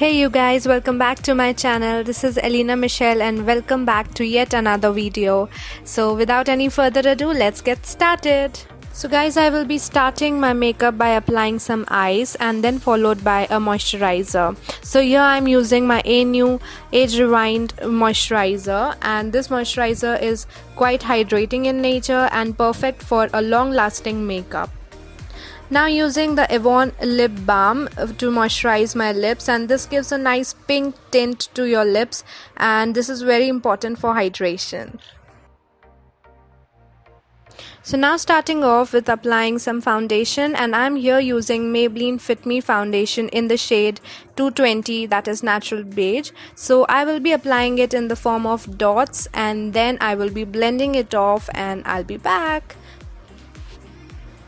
Hey you guys, welcome back to my channel. This is ELINA Michelle and welcome back to yet another video. So without any further ado, let's get started. So guys, I will be starting my makeup by applying some eyes and then followed by a moisturizer. So here I'm using my new Age Rewind moisturizer, and this moisturizer is quite hydrating in nature and perfect for a long lasting makeup. Now using the Avon lip balm to moisturize my lips, and this gives a nice pink tint to your lips, and this is very important for hydration. So now starting off with applying some foundation, and I'm here using Maybelline Fit Me foundation in the shade 220, that is natural beige. So I will be applying it in the form of dots and then I will be blending it off and I'll be back.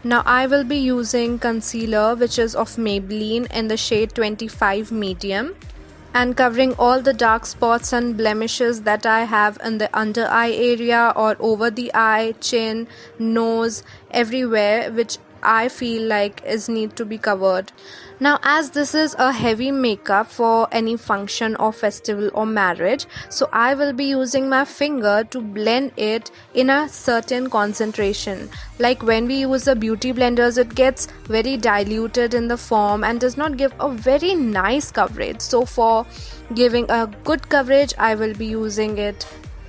Now I will be using concealer which is of Maybelline in the shade 25 medium and covering all the dark spots and blemishes that I have in the under eye area or over the eye, chin, nose, everywhere which I feel like is need to be covered. Now as this is a heavy makeup for any function or festival or marriage, so I will be using my finger to blend it in a certain concentration. Like when we use the beauty blenders, it gets very diluted in the form and does not give a very nice coverage. So for giving a good coverage, I will be using it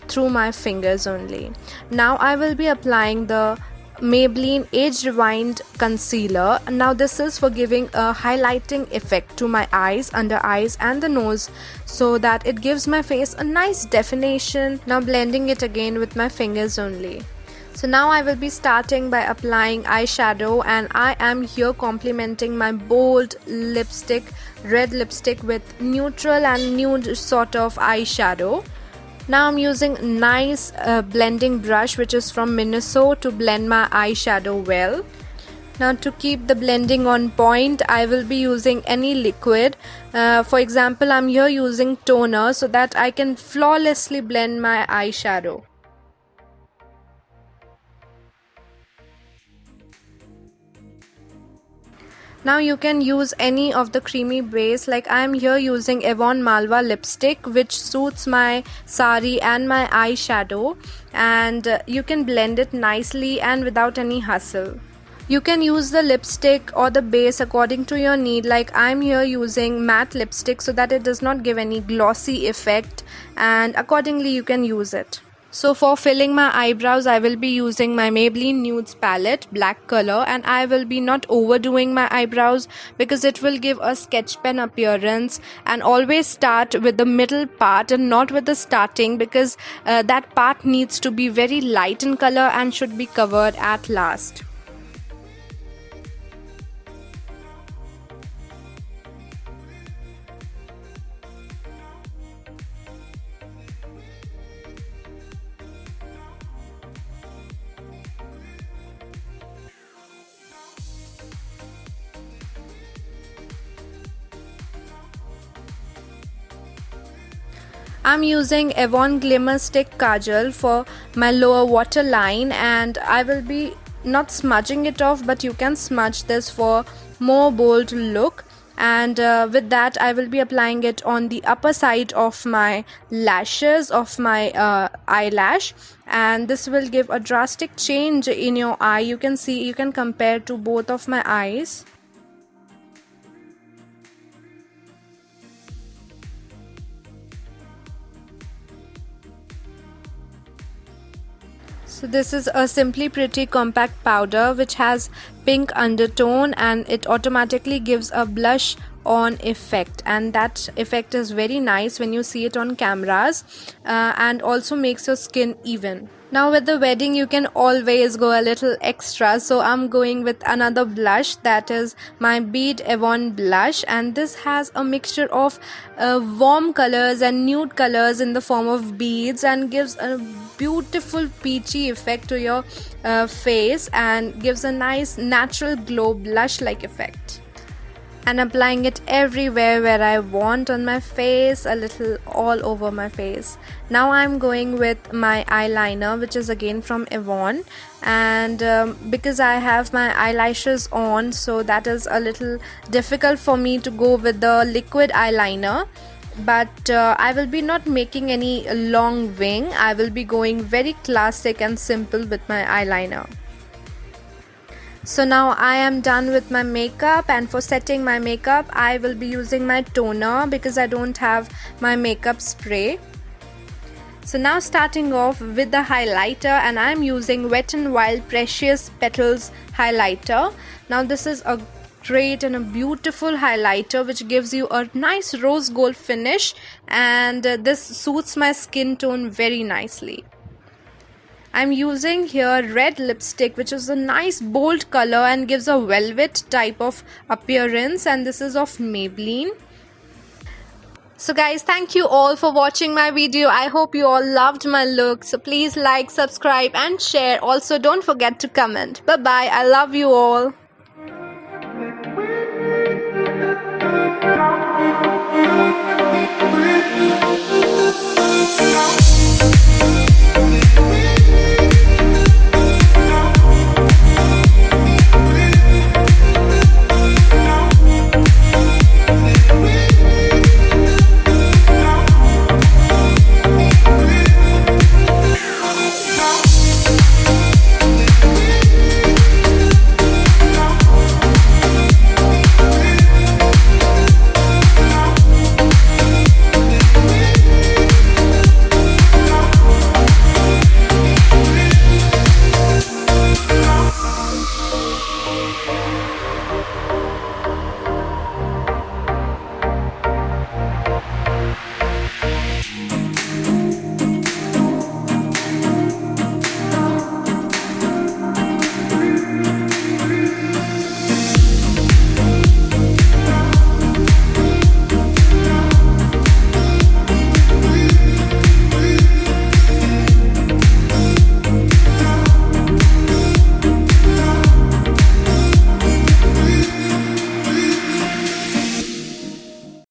through my fingers only. Now I will be applying the Maybelline Age Rewind concealer. Now this is for giving a highlighting effect to my eyes, under eyes and the nose, so that it gives my face a nice definition. Now blending it again with my fingers only. So now I will be starting by applying eyeshadow, and I am here complementing my bold lipstick, red lipstick, with neutral and nude sort of eyeshadow. Now I'm using nice blending brush which is from Miniso to blend my eyeshadow well. Now to keep the blending on point, I will be using any liquid. For example, I'm here using toner so that I can flawlessly blend my eyeshadow. Now you can use any of the creamy base, like I am here using Avon Malwa lipstick which suits my sari and my eyeshadow, and you can blend it nicely and without any hustle. You can use the lipstick or the base according to your need, like I'm here using matte lipstick so that it does not give any glossy effect, and accordingly you can use it. So for filling my eyebrows, I will be using my Maybelline Nudes palette, black color, and I will be not overdoing my eyebrows because it will give a sketch pen appearance. And always start with the middle part and not with the starting, because that part needs to be very light in color and should be covered at last. I'm using Avon Glimmer Stick Kajal for my lower waterline, and I will be not smudging it off, but you can smudge this for more bold look. And with that I will be applying it on the upper side of my lashes of my eyelash, and this will give a drastic change in your eye. You can see, you can compare to both of my eyes. So this is a Simply Pretty compact powder which has pink undertone, and it automatically gives a blush on effect, and that effect is very nice when you see it on cameras, and also makes your skin even. Now with the wedding you can always go a little extra, so I'm going with another blush, that is my Bead Avon blush, and this has a mixture of warm colors and nude colors in the form of beads, and gives a beautiful peachy effect to your face and gives a nice natural glow blush like effect. and applying it everywhere where I want on my face, a little all over my face. Now I'm going with my eyeliner, which is again from Avon, and because I have my eyelashes on, so that is a little difficult for me to go with the liquid eyeliner. But I will be not making any long wing. I will be going very classic and simple with my eyeliner. So now I am done with my makeup, and for setting my makeup I will be using my toner because I don't have my makeup spray. So now starting off with the highlighter, and I am using Wet n Wild Precious Petals highlighter. Now this is a great and a beautiful highlighter which gives you a nice rose gold finish, and this suits my skin tone very nicely. I'm using here red lipstick, which is a nice bold color and gives a velvet type of appearance, and this is of Maybelline. So guys, thank you all for watching my video. I hope you all loved my look. So please like, subscribe and share. Also don't forget to comment. Bye bye. I love you all.